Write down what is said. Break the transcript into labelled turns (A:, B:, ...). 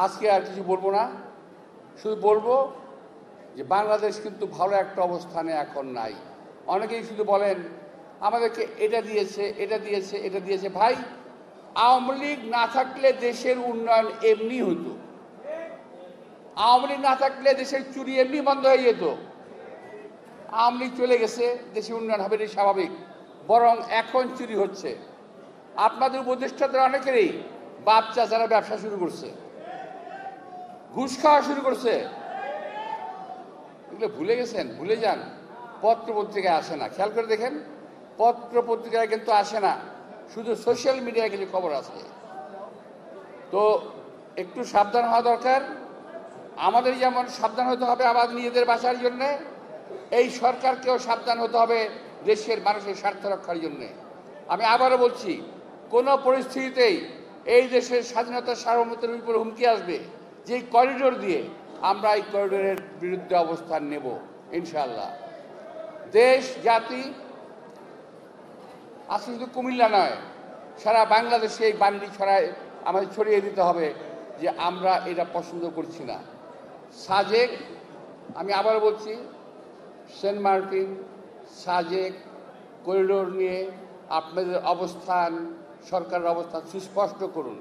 A: আজকে আর কিছু বলবো না, শুধু বলবো যে বাংলাদেশ কিন্তু ভালো একটা অবস্থানে এখন নাই। অনেকেই শুধু বলেন আমাদেরকে এটা দিয়েছে, এটা দিয়েছে, এটা দিয়েছে। ভাই, আওয়ামী লীগ না থাকলে দেশের উন্নয়ন এমনি হতো। আওয়ামী লীগ না থাকলে দেশের চুরি এমনি বন্ধ হয়ে যেত। আওয়ামী লীগ চলে গেছে, দেশের উন্নয়ন হবে, এটাই স্বাভাবিক। বরং এখন চুরি হচ্ছে। আপনাদের উপদেষ্টাদের অনেকেরই বাপ চাচারা ব্যবসা শুরু করছে, ঘুষ খাওয়া শুরু করছে। এগুলো ভুলে গেছেন? ভুলে যান। পত্র পত্রিকায় আসে না, খেয়াল করে দেখেন, পত্র পত্রিকায় কিন্তু আসে না, শুধু সোশ্যাল মিডিয়ায় কিছু খবর আসে। তো একটু সাবধান হওয়া দরকার। আমাদের যেমন সাবধান হতে হবে আমাদের নিজেদের বাঁচার জন্যে, এই সরকারকেও সাবধান হতে হবে দেশের মানুষের স্বার্থ রক্ষার জন্যে। আমি আবারও বলছি, কোনো পরিস্থিতিতেই এই দেশের স্বাধীনতা সার্বভৌমত্বের উপর হুমকি আসবে, যে করিডোর দিয়ে আমরা এই করিডোরের বিরুদ্ধে অবস্থান নেব ইনশাআল্লাহ। দেশ জাতি আজকে শুধু কুমিল্লা নয়, সারা বাংলাদেশে এই বাণী আমাদের ছড়িয়ে দিতে হবে যে আমরা এটা পছন্দ করছি না। সাজেক, আমি আবারও বলছি, সেন্ট মার্টিন, সাজেক করিডোর নিয়ে আপনাদের অবস্থান, সরকারের অবস্থান সুস্পষ্ট করুন।